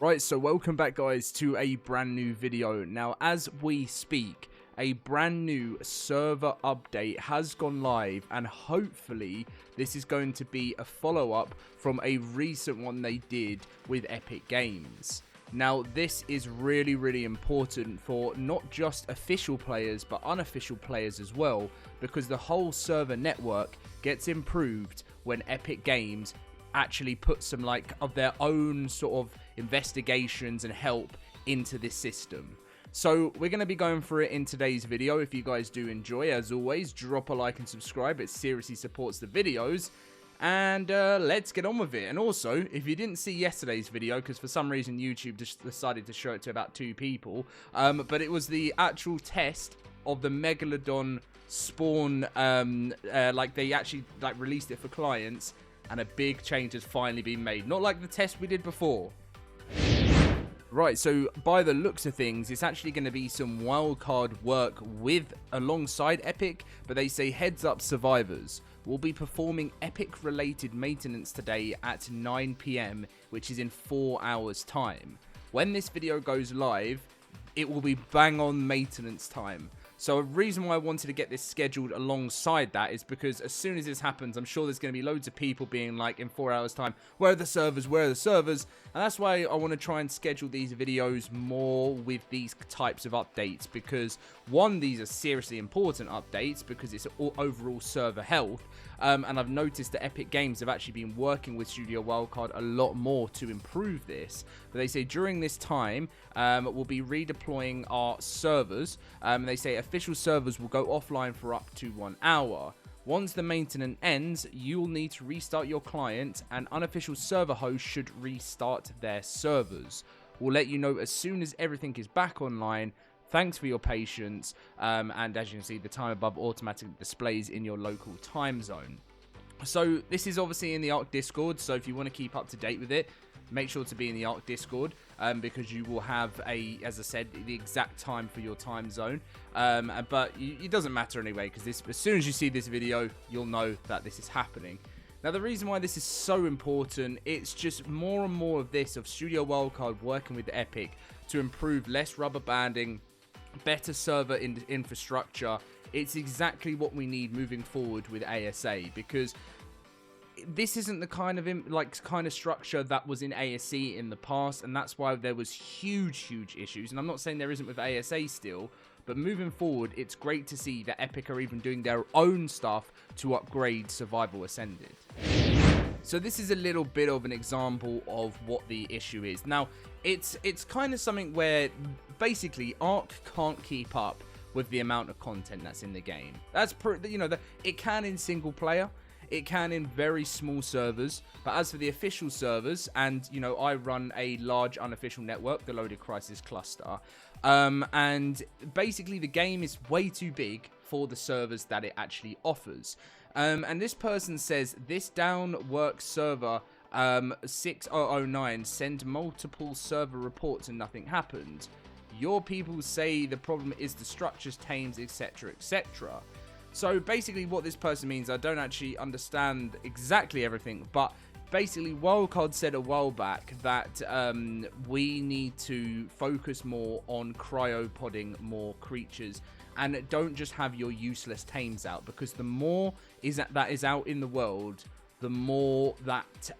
Right, so welcome back guys to a brand new video. Now as we speak, a brand new server update has gone live, and hopefully this is going to be a follow-up from a recent one they did with Epic Games. Now this is really important for not just official players but unofficial players as well, because the whole server network gets improved when Epic Games actually put some of their own sort of investigations and help into this system. So we're going to be going through it in today's video. If you guys do enjoy, as always, drop a like and subscribe. It seriously supports the videos. And let's get on with it. And also, if you didn't see yesterday's video, because for some reason YouTube just decided to show it to about 2 people, but it was the actual test of the Megalodon spawn, they actually released it for clients, and a big change has finally been made. Not like the test we did before. Right, so by the looks of things, it's actually going to be some wildcard work alongside Epic, but they say heads up survivors. We'll be performing Epic related maintenance today at 9 PM, which is in 4 hours time. When this video goes live, it will be bang on maintenance time. So a reason why I wanted to get this scheduled alongside that is because as soon as this happens, I'm sure there's going to be loads of people being like, in 4 hours time, where are the servers, where are the servers? And that's why I want to try and schedule these videos more with these types of updates, because one, these are seriously important updates because it's overall server health. And I've noticed that Epic Games have actually been working with Studio Wildcard a lot more to improve this. But they say during this time, we'll be redeploying our servers. They say official servers will go offline for up to 1 hour. Once the maintenance ends, you'll need to restart your client, and unofficial server hosts should restart their servers. We'll let you know as soon as everything is back online. Thanks for your patience, and as you can see, the time above automatically displays in your local time zone. So this is obviously in the ARK Discord, so if you want to keep up to date with it, make sure to be in the ARK Discord, because you will have as I said, the exact time for your time zone. But it doesn't matter anyway, because as soon as you see this video, you'll know that this is happening. Now, the reason why this is so important, it's just more and more of this, of Studio Wildcard working with Epic to improve less rubber banding, better server infrastructure. It's exactly what we need moving forward with ASA, because this isn't the kind of structure that was in ASE in the past, and that's why there was huge issues. And I'm not saying there isn't with ASA still, but moving forward, it's great to see that Epic are even doing their own stuff to upgrade Survival Ascended. So this is a little bit of an example of what the issue is. Now, it's kind of something where basically ARK can't keep up with the amount of content that's in the game. That's it can in single player, it can in very small servers, but as for the official servers, and I run a large unofficial network, the LoadedCrysis cluster, and basically the game is way too big for the servers that it actually offers. And this person says this down work server 6009 send multiple server reports and nothing happened. Your people say the problem is the structures, tames, etc, etc. So basically what this person means, I don't actually understand exactly everything, but basically Wildcard said a while back that we need to focus more on cryopodding more creatures, and don't just have your useless tames out, because the more that is out in the world, the more that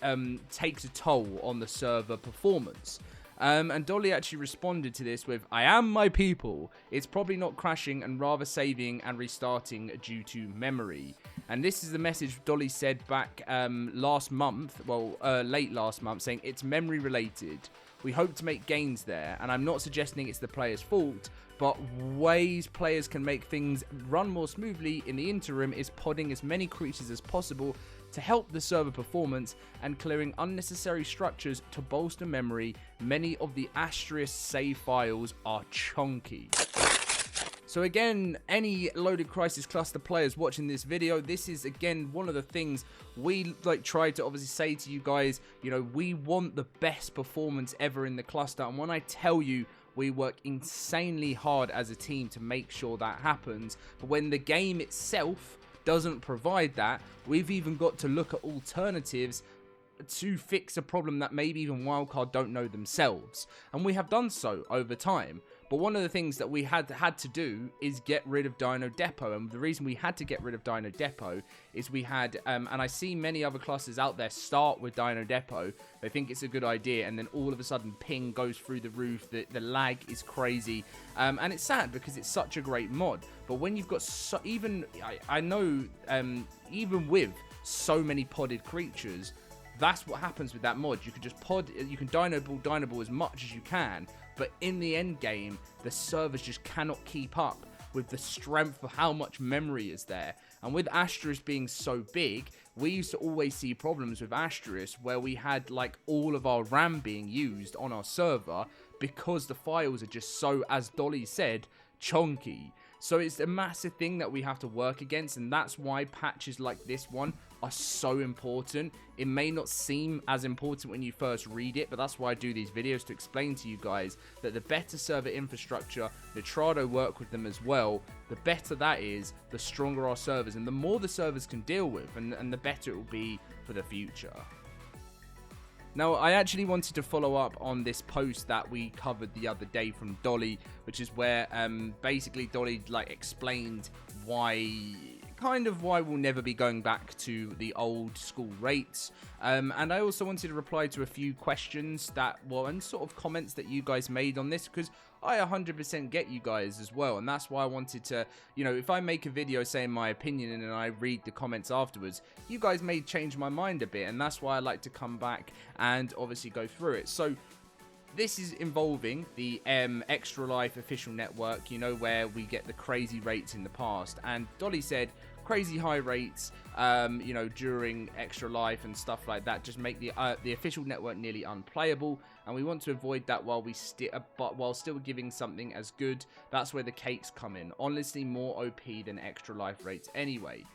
takes a toll on the server performance. And Dolly actually responded to this with, I am my people. It's probably not crashing and rather saving and restarting due to memory. And this is the message Dolly said back last month, late last month, saying it's memory related. We hope to make gains there, and I'm not suggesting it's the player's fault, but ways players can make things run more smoothly in the interim is podding as many creatures as possible to help the server performance, and clearing unnecessary structures to bolster memory. Many of the asterisk save files are chunky. So again, any LoadedCrysis cluster players watching this video, this is again one of the things we try to obviously say to you guys. We want the best performance ever in the cluster, and when I tell you, we work insanely hard as a team to make sure that happens. But when the game itself doesn't provide that, we've even got to look at alternatives to fix a problem that maybe even Wildcard don't know themselves, and we have done so over time. But one of the things that we had to do is get rid of Dino Depot, and the reason we had to get rid of Dino Depot is we had, and I see many other classes out there start with Dino Depot, they think it's a good idea, and then all of a sudden ping goes through the roof, the lag is crazy, and it's sad because it's such a great mod. But when you've got I know, even with so many podded creatures, that's what happens with that mod. You can just you can Dino Ball as much as you can, but in the end game, the servers just cannot keep up with the strength of how much memory is there. And with Asterisk being so big, we used to always see problems with Asterisk where we had like all of our RAM being used on our server because the files are just so, as Dolly said, chunky. So it's a massive thing that we have to work against, and that's why patches like this one are so important. It may not seem as important when you first read it, but that's why I do these videos, to explain to you guys that the better server infrastructure, Nitrado work with them as well, the better that is, the stronger our servers, and the more the servers can deal with, and the better it will be for the future. Now, I actually wanted to follow up on this post that we covered the other day from Dolly, which is where basically Dolly like explained why we'll never be going back to the old school rates. And I also wanted to reply to a few questions and sort of comments that you guys made on this, because I 100% get you guys as well, and that's why I wanted to, if I make a video saying my opinion and then I read the comments afterwards, you guys may change my mind a bit, and that's why I like to come back and obviously go through it. So this is involving the Extra Life official network, where we get the crazy rates in the past, and Dolly said crazy high rates, during Extra Life and stuff like that just make the official network nearly unplayable, and we want to avoid that while still giving something as good. That's where the cakes come in. Honestly, more OP than Extra Life rates anyway.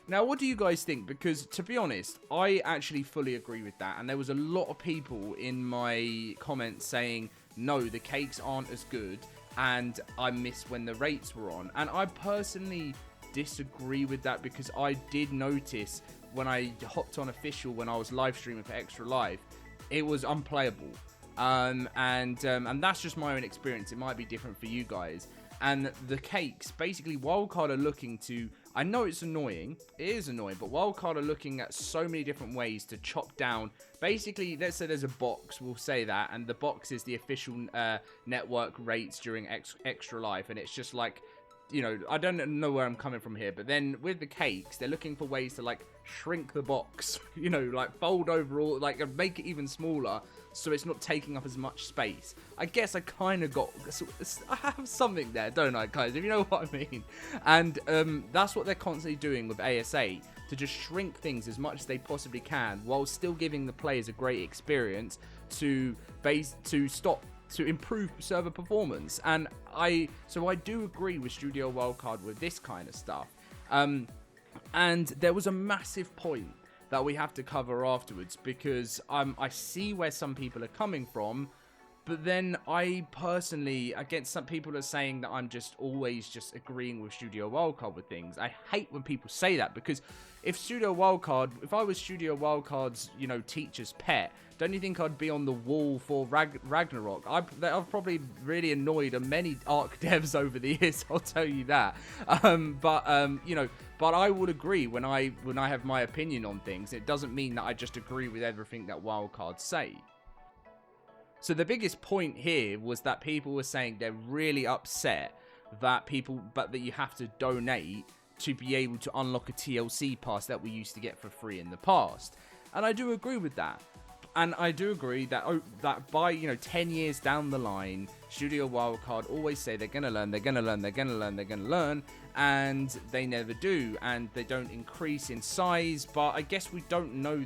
Now, what do you guys think? Because, to be honest, I actually fully agree with that. And there was a lot of people in my comments saying, no, the cakes aren't as good, and I miss when the rates were on. And I personally disagree with that, because I did notice when I hopped on official, when I was live streaming for Extra Life, it was unplayable. And that's just my own experience. It might be different for you guys. And the cakes, basically, Wildcard are looking to, I know it's annoying, it is annoying, but Wildcard are looking at so many different ways to chop down. Basically, let's say there's a box, we'll say that, and the box is the official network rates during Extra Life, and it's just like, I don't know where I'm coming from here, but then with the cakes, they're looking for ways to like shrink the box, like fold over all, like make it even smaller so it's not taking up as much space. I guess I kind of I have something there, don't I, guys, if you know what I mean? And that's what they're constantly doing with ASA, to just shrink things as much as they possibly can while still giving the players a great experience to improve server performance. And I do agree with Studio Wildcard with this kind of stuff. And there was a massive point that we have to cover afterwards, because I see where some people are coming from, but then I personally, against some people are saying that I'm just always just agreeing with Studio Wildcard with things. I hate when people say that, because if I was Studio Wildcard's, teacher's pet, don't you think I'd be on the wall for Ragnarok? I've probably really annoyed many ARK devs over the years, I'll tell you that. But I would agree when I have my opinion on things. It doesn't mean that I just agree with everything that Wildcard say. So the biggest point here was that people were saying they're really upset that you have to donate to be able to unlock a TLC pass that we used to get for free in the past. And I do agree with that. And I do agree that by 10 years down the line, Studio Wildcard always say they're gonna learn, and they never do, and they don't increase in size. But I guess we don't know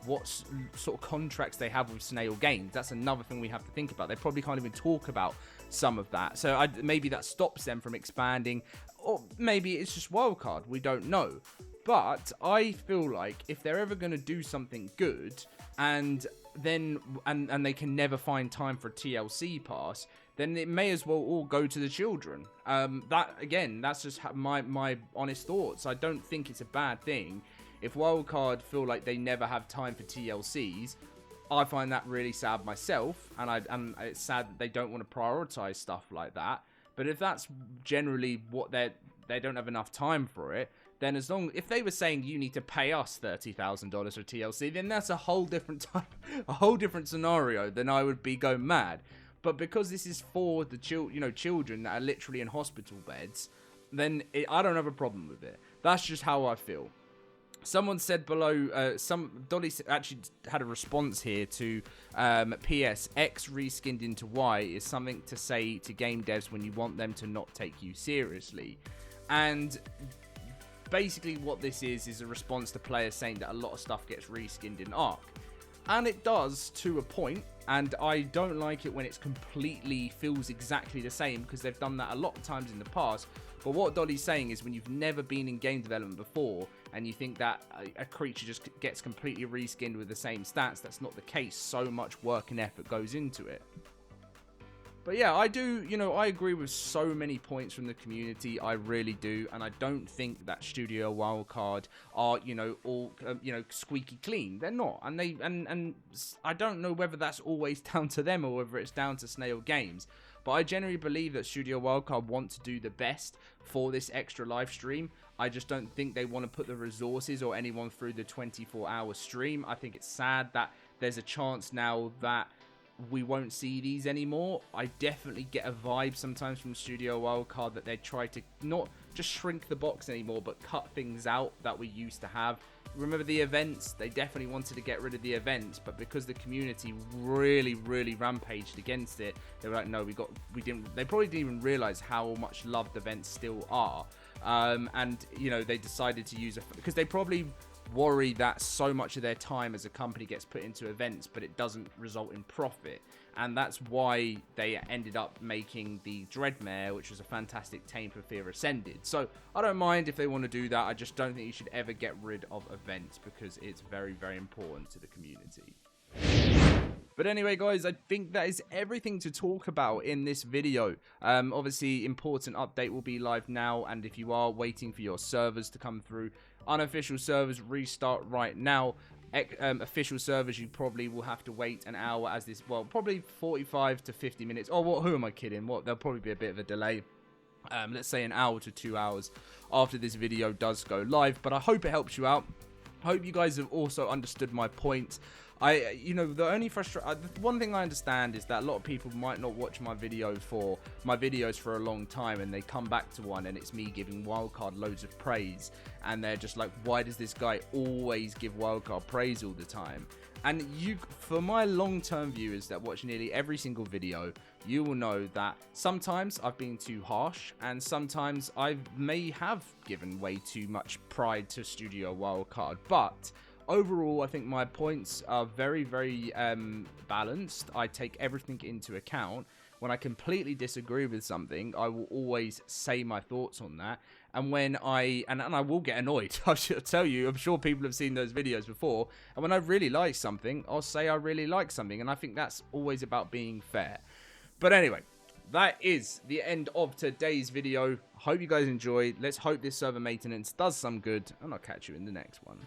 what sort of contracts they have with Snail Games. That's another thing we have to think about. They probably can't even talk about some of that. So maybe that stops them from expanding, or maybe it's just Wildcard. We don't know. But I feel like if they're ever going to do something good, and they can never find time for a TLC pass, then it may as well all go to the children. That's just my honest thoughts. I don't think it's a bad thing. If Wildcard feel like they never have time for TLCs, I find that really sad myself, and it's sad that they don't want to prioritize stuff like that. But if that's generally what they don't have enough time for it, then if they were saying you need to pay us $30,000 for TLC, then that's a whole different a whole different scenario. Then I would be going mad. But because this is for the children that are literally in hospital beds, then I don't have a problem with it. That's just how I feel. Someone said below, Dolly actually had a response here to PS, X reskinned into Y is something to say to game devs when you want them to not take you seriously. And basically what this is a response to players saying that a lot of stuff gets reskinned in ARK. And it does to a point, and I don't like it when it's completely feels exactly the same, because they've done that a lot of times in the past. But what Dolly's saying is when you've never been in game development before and you think that a creature just gets completely reskinned with the same stats, that's not the case. So much work and effort goes into it. But yeah, I do, I agree with so many points from the community. I really do. And I don't think that Studio Wildcard are, all, squeaky clean. They're not. And and I don't know whether that's always down to them or whether it's down to Snail Games. But I genuinely believe that Studio Wildcard want to do the best for this extra live stream. I just don't think they want to put the resources or anyone through the 24-hour stream. I think it's sad that there's a chance now that we won't see these anymore. I definitely get a vibe sometimes from Studio Wildcard that they try to not just shrink the box anymore, but cut things out that we used to have. Remember the events? They definitely wanted to get rid of the events, but because the community really rampaged against it, they were like, no, they probably didn't even realize how much loved events still are. And they decided to use because they probably worry that so much of their time as a company gets put into events, but it doesn't result in profit. And that's why they ended up making the Dreadmare, which was a fantastic tame for Fear Ascended. So I don't mind if they want to do that. I just don't think you should ever get rid of events because it's very important to the community. But anyway, guys, I think that is everything to talk about in this video. Obviously, important update will be live now, and if you are waiting for your servers to come through, unofficial servers restart right now. Official servers, you probably will have to wait an hour as this, well, probably 45 to 50 minutes. Oh, who am I kidding? There'll probably be a bit of a delay. Let's say an hour to 2 hours after this video does go live, but I hope it helps you out. I hope you guys have also understood my point. The only one thing I understand is that a lot of people might not watch my videos for a long time, and they come back to one and it's me giving Wildcard loads of praise, and they're just like, why does this guy always give Wildcard praise all the time? And for my long-term viewers that watch nearly every single video, you will know that sometimes I've been too harsh, and sometimes I may have given way too much pride to Studio Wildcard, but overall, I think my points are very balanced. I take everything into account. When I completely disagree with something, I will always say my thoughts on that. And when I will get annoyed, I should tell you, I'm sure people have seen those videos before. And when I really like something, I'll say I really like something. And I think that's always about being fair. But anyway, that is the end of today's video. Hope you guys enjoyed. Let's hope this server maintenance does some good, and I'll catch you in the next one.